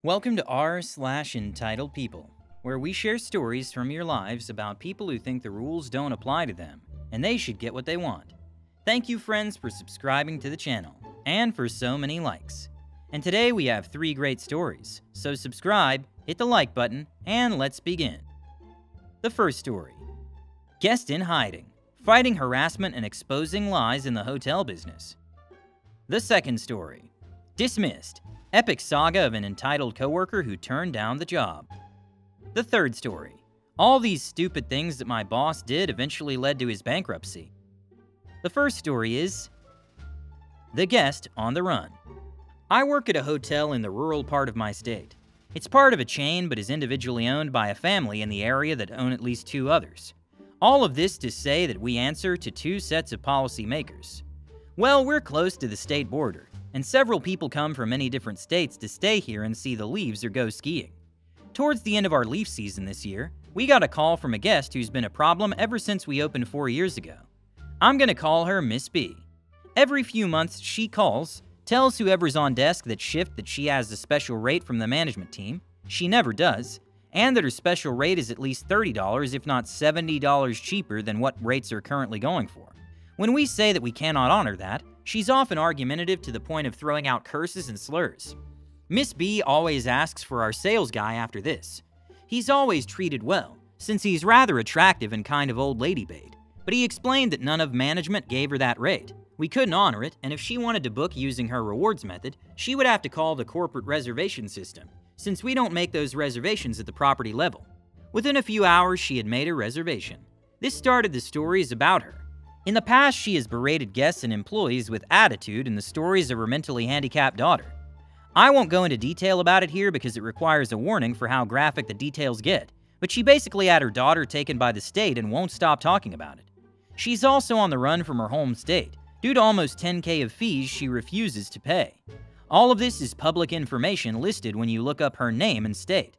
Welcome to r/entitled people, where we share stories from your lives about people who think the rules don't apply to them, and they should get what they want. Thank you, friends, for subscribing to the channel, and for so many likes. And today we have 3 great stories, so subscribe, hit the like button, and let's begin. The first story. Guest in hiding, fighting harassment and exposing lies in the hotel business. The second story. Dismissed. Epic saga of an entitled coworker who turned down the job. The third story. All these stupid things that my boss did eventually led to his bankruptcy. The first story is the guest on the run. I work at a hotel in the rural part of my state. It's part of a chain but is individually owned by a family in the area that own at least 2 others. All of this to say that we answer to 2 sets of policymakers. Well, we're close to the state border, and several people come from many different states to stay here and see the leaves or go skiing. Towards the end of our leaf season this year, we got a call from a guest who's been a problem ever since we opened 4 years ago. I'm gonna call her Miss B. Every few months she calls, tells whoever's on desk that shift that she has a special rate from the management team, she never does, and that her special rate is at least $30 if not $70 cheaper than what rates are currently going for. When we say that we cannot honor that, she's often argumentative to the point of throwing out curses and slurs. Miss B always asks for our sales guy after this. He's always treated well, since he's rather attractive and kind of old lady bait, but he explained that none of management gave her that rate. We couldn't honor it, and if she wanted to book using her rewards method, she would have to call the corporate reservation system, since we don't make those reservations at the property level. Within a few hours, she had made her reservation. This started the stories about her. In the past, she has berated guests and employees with attitude in the stories of her mentally handicapped daughter. I won't go into detail about it here because it requires a warning for how graphic the details get, but she basically had her daughter taken by the state and won't stop talking about it. She's also on the run from her home state, due to almost $10,000 of fees she refuses to pay. All of this is public information listed when you look up her name and state.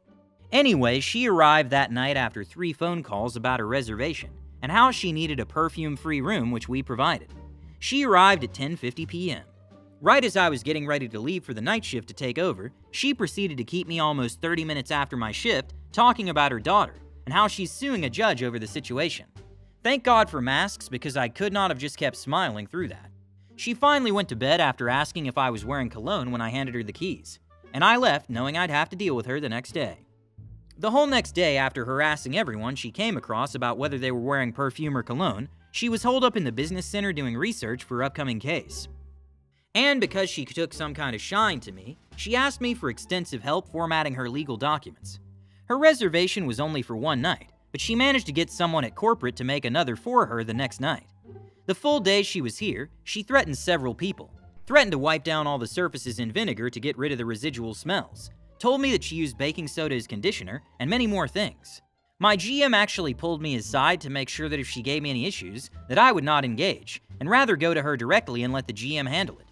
Anyway, she arrived that night after 3 phone calls about her reservation, and how she needed a perfume-free room which we provided. She arrived at 10:50 p.m. Right as I was getting ready to leave for the night shift to take over, she proceeded to keep me almost 30 minutes after my shift talking about her daughter and how she's suing a judge over the situation. Thank God for masks because I could not have just kept smiling through that. She finally went to bed after asking if I was wearing cologne when I handed her the keys, and I left knowing I'd have to deal with her the next day. The whole next day, after harassing everyone she came across about whether they were wearing perfume or cologne, she was holed up in the business center doing research for her upcoming case. And because she took some kind of shine to me, she asked me for extensive help formatting her legal documents. Her reservation was only for 1 night, but she managed to get someone at corporate to make another for her the next night. The full day she was here, she threatened several people, threatened to wipe down all the surfaces in vinegar to get rid of the residual smells, told me that she used baking soda as conditioner, and many more things. My GM actually pulled me aside to make sure that if she gave me any issues, that I would not engage, and rather go to her directly and let the GM handle it.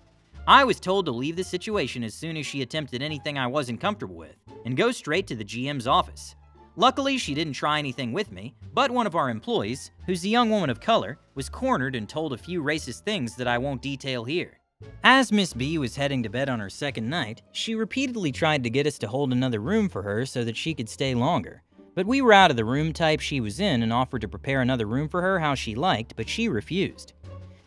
I was told to leave the situation as soon as she attempted anything I wasn't comfortable with, and go straight to the GM's office. Luckily, she didn't try anything with me, but one of our employees, who's a young woman of color, was cornered and told a few racist things that I won't detail here. As Miss B was heading to bed on her second night, she repeatedly tried to get us to hold another room for her so that she could stay longer. But we were out of the room type she was in and offered to prepare another room for her how she liked, but she refused.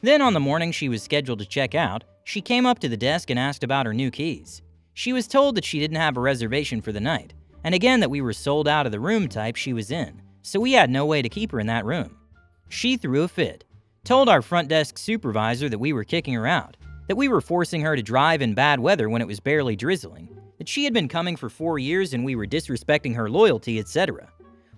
Then on the morning she was scheduled to check out, she came up to the desk and asked about her new keys. She was told that she didn't have a reservation for the night, and again that we were sold out of the room type she was in, so we had no way to keep her in that room. She threw a fit, told our front desk supervisor that we were kicking her out, that we were forcing her to drive in bad weather when it was barely drizzling, that she had been coming for 4 years and we were disrespecting her loyalty, etc.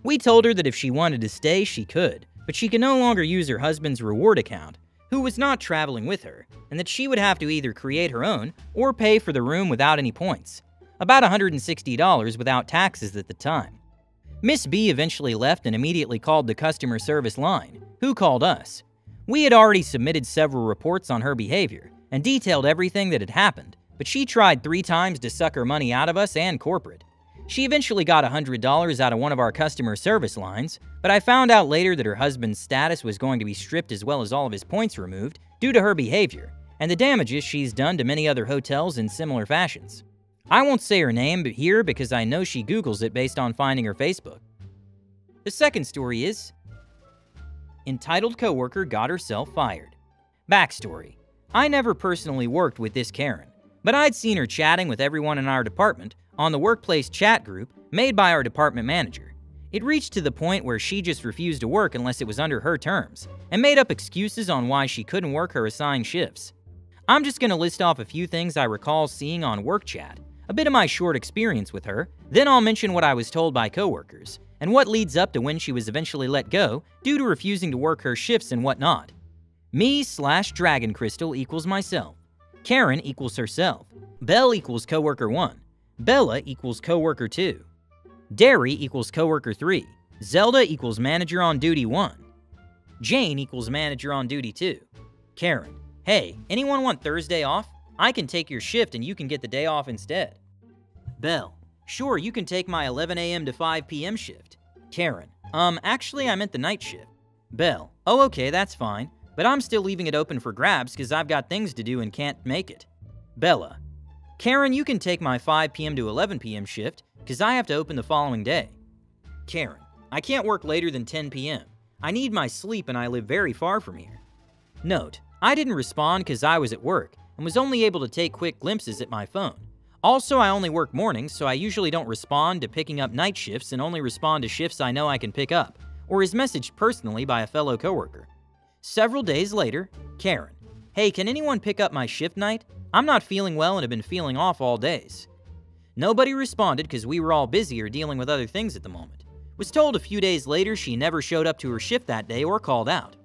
We told her that if she wanted to stay, she could, but she could no longer use her husband's reward account, who was not traveling with her, and that she would have to either create her own or pay for the room without any points, about $160 without taxes at the time. Miss B eventually left and immediately called the customer service line, who called us. We had already submitted several reports on her behavior, and detailed everything that had happened, but she tried 3 times to suck her money out of us and corporate. She eventually got $100 out of one of our customer service lines, but I found out later that her husband's status was going to be stripped as well as all of his points removed due to her behavior, and the damages she's done to many other hotels in similar fashions. I won't say her name here because I know she Googles it based on finding her Facebook. The second story is entitled coworker got herself fired. Backstory. I never personally worked with this Karen, but I'd seen her chatting with everyone in our department on the workplace chat group made by our department manager. It reached to the point where she just refused to work unless it was under her terms, and made up excuses on why she couldn't work her assigned shifts. I'm just going to list off a few things I recall seeing on work chat, a bit of my short experience with her, then I'll mention what I was told by coworkers, and what leads up to when she was eventually let go due to refusing to work her shifts and whatnot. Me/Dragon Crystal equals myself. Karen equals herself. Belle equals coworker 1. Bella equals coworker 2. Derry equals coworker 3. Zelda equals manager on duty 1. Jane equals manager on duty 2. Karen, hey, anyone want Thursday off? I can take your shift and you can get the day off instead. Belle, sure, you can take my 11 a.m. to 5 p.m. shift. Karen, actually I meant the night shift. Belle, oh okay, that's fine, but I'm still leaving it open for grabs because I've got things to do and can't make it. Bella, Karen, you can take my 5 p.m. to 11 p.m. shift because I have to open the following day. Karen, I can't work later than 10 p.m. I need my sleep and I live very far from here. Note, I didn't respond because I was at work and was only able to take quick glimpses at my phone. Also, I only work mornings, so I usually don't respond to picking up night shifts and only respond to shifts I know I can pick up, or is messaged personally by a fellow coworker. Several days later, Karen, hey, can anyone pick up my shift night? I'm not feeling well and have been feeling off all days. Nobody responded because we were all busy or dealing with other things at the moment. Was told a few days later she never showed up to her shift that day or called out.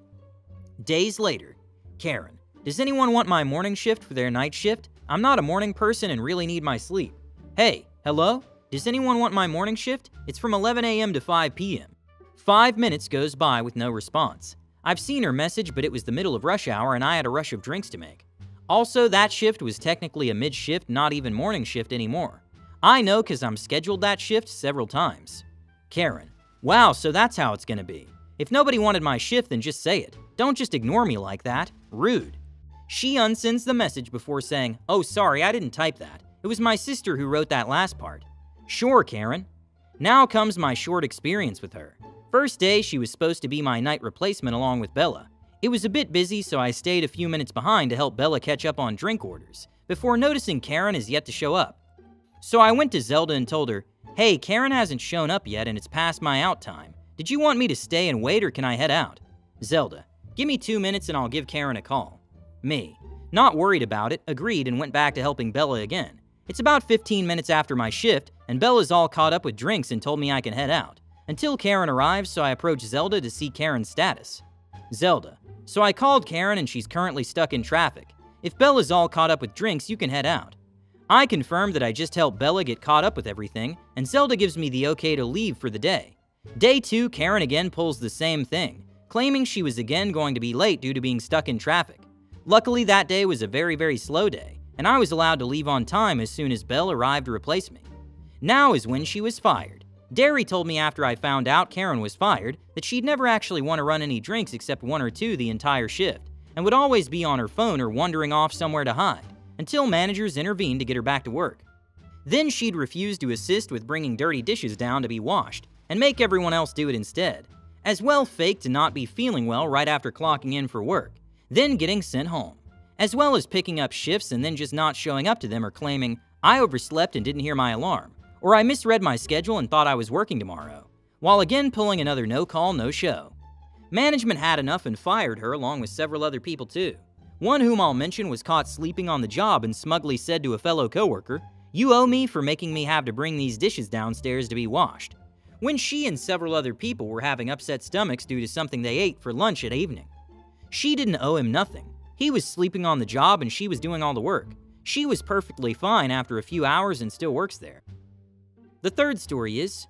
Days later, Karen, does anyone want my morning shift for their night shift? I'm not a morning person and really need my sleep. Hey, hello? Does anyone want my morning shift? It's from 11 a.m. to 5 p.m. 5 minutes goes by with no response. I've seen her message, but it was the middle of rush hour and I had a rush of drinks to make. Also, that shift was technically a mid-shift, not even morning shift anymore. I know because I'm scheduled that shift several times. Karen, wow, so that's how it's gonna be. If nobody wanted my shift, then just say it. Don't just ignore me like that. Rude. She unsends the message before saying, oh sorry, I didn't type that. It was my sister who wrote that last part. Sure, Karen. Now comes my short experience with her. First day, she was supposed to be my night replacement along with Bella. It was a bit busy, so I stayed a few minutes behind to help Bella catch up on drink orders, before noticing Karen is yet to show up. So I went to Zelda and told her, hey, Karen hasn't shown up yet and it's past my out time. Did you want me to stay and wait or can I head out? Zelda, give me 2 minutes and I'll give Karen a call. Me, not worried about it, agreed and went back to helping Bella again. It's about 15 minutes after my shift and Bella's all caught up with drinks and told me I can head out. Until Karen arrives, so I approached Zelda to see Karen's status. Zelda, so I called Karen and she's currently stuck in traffic. If Bella's all caught up with drinks, you can head out. I confirmed that I just helped Bella get caught up with everything, and Zelda gives me the okay to leave for the day. Day 2, Karen again pulls the same thing, claiming she was again going to be late due to being stuck in traffic. Luckily, that day was a very slow day, and I was allowed to leave on time as soon as Belle arrived to replace me. Now is when she was fired. Derry told me after I found out Karen was fired that she'd never actually want to run any drinks except 1 or 2 the entire shift, and would always be on her phone or wandering off somewhere to hide, until managers intervened to get her back to work. Then she'd refuse to assist with bringing dirty dishes down to be washed, and make everyone else do it instead, as well fake to not be feeling well right after clocking in for work, then getting sent home, as well as picking up shifts and then just not showing up to them or claiming, I overslept and didn't hear my alarm, or I misread my schedule and thought I was working tomorrow, while again pulling another no-call, no-show. Management had enough and fired her along with several other people too. One whom I'll mention was caught sleeping on the job and smugly said to a fellow coworker, you owe me for making me have to bring these dishes downstairs to be washed, when she and several other people were having upset stomachs due to something they ate for lunch at evening. She didn't owe him nothing. He was sleeping on the job and she was doing all the work. She was perfectly fine after a few hours and still works there. The third story is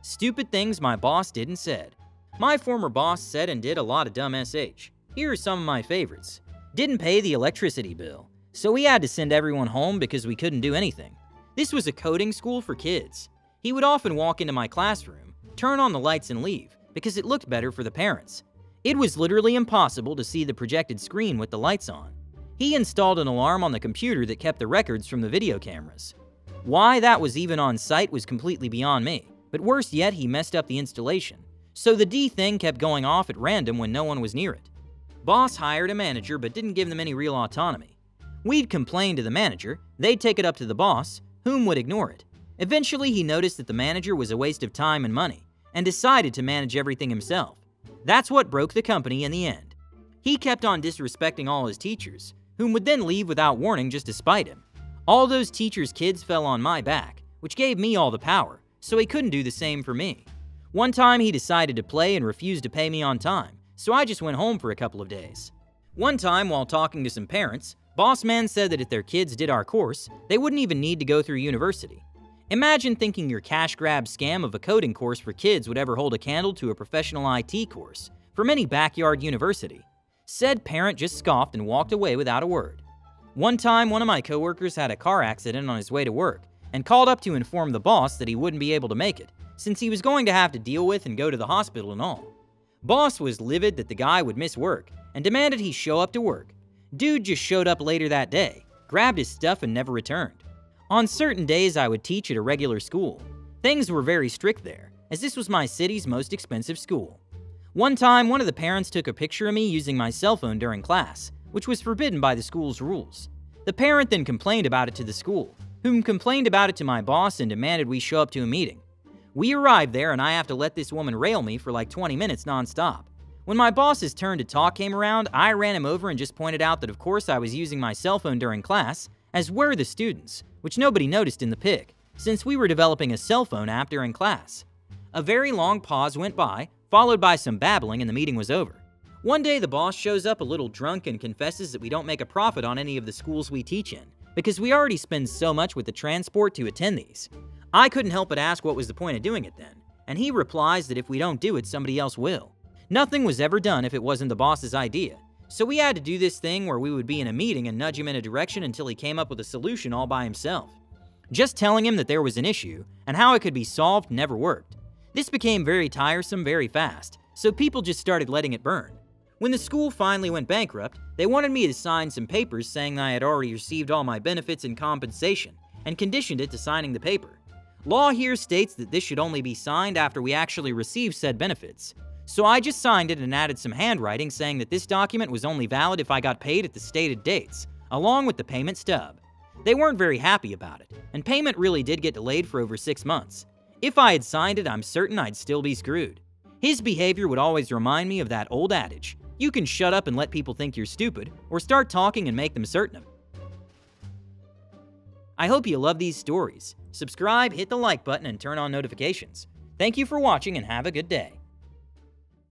stupid things my boss did and said. My former boss said and did a lot of dumb SH. Here are some of my favorites. Didn't pay the electricity bill, so we had to send everyone home because we couldn't do anything. This was a coding school for kids. He would often walk into my classroom, turn on the lights and leave, because it looked better for the parents. It was literally impossible to see the projected screen with the lights on. He installed an alarm on the computer that kept the records from the video cameras. Why that was even on site was completely beyond me, but worse yet, he messed up the installation. So the D thing kept going off at random when no one was near it. Boss hired a manager but didn't give them any real autonomy. We'd complain to the manager, they'd take it up to the boss, whom would ignore it. Eventually, he noticed that the manager was a waste of time and money, and decided to manage everything himself. That's what broke the company in the end. He kept on disrespecting all his teachers, whom would then leave without warning just to spite him. All those teachers' kids fell on my back, which gave me all the power, so he couldn't do the same for me. One time he decided to play and refused to pay me on time, so I just went home for a couple of days. One time, while talking to some parents, Boss Man said that if their kids did our course, they wouldn't even need to go through university. Imagine thinking your cash grab scam of a coding course for kids would ever hold a candle to a professional IT course from any backyard university. Said parent just scoffed and walked away without a word. One time, one of my coworkers had a car accident on his way to work and called up to inform the boss that he wouldn't be able to make it, since he was going to have to deal with and go to the hospital and all. Boss was livid that the guy would miss work and demanded he show up to work. Dude just showed up later that day, grabbed his stuff and never returned. On certain days I would teach at a regular school. Things were very strict there, as this was my city's most expensive school. One time, one of the parents took a picture of me using my cell phone during class, which was forbidden by the school's rules. The parent then complained about it to the school, whom complained about it to my boss and demanded we show up to a meeting. We arrived there and I have to let this woman rail me for like 20 minutes nonstop. When my boss's turn to talk came around, I ran him over and just pointed out that of course I was using my cell phone during class, as were the students, which nobody noticed in the pic, since we were developing a cell phone app during class. A very long pause went by, followed by some babbling, and the meeting was over. One day the boss shows up a little drunk and confesses that we don't make a profit on any of the schools we teach in, because we already spend so much with the transport to attend these. I couldn't help but ask what was the point of doing it then, and he replies that if we don't do it, somebody else will. Nothing was ever done if it wasn't the boss's idea, so we had to do this thing where we would be in a meeting and nudge him in a direction until he came up with a solution all by himself. Just telling him that there was an issue and how it could be solved never worked. This became very tiresome very fast, so people just started letting it burn. When the school finally went bankrupt, they wanted me to sign some papers saying that I had already received all my benefits and compensation, and conditioned it to signing the paper. Law here states that this should only be signed after we actually receive said benefits. So I just signed it and added some handwriting saying that this document was only valid if I got paid at the stated dates, along with the payment stub. They weren't very happy about it, and payment really did get delayed for over 6 months. If I had signed it, I'm certain I'd still be screwed. His behavior would always remind me of that old adage, you can shut up and let people think you're stupid, or start talking and make them certain of it. I hope you love these stories. Subscribe, hit the like button, and turn on notifications. Thank you for watching and have a good day.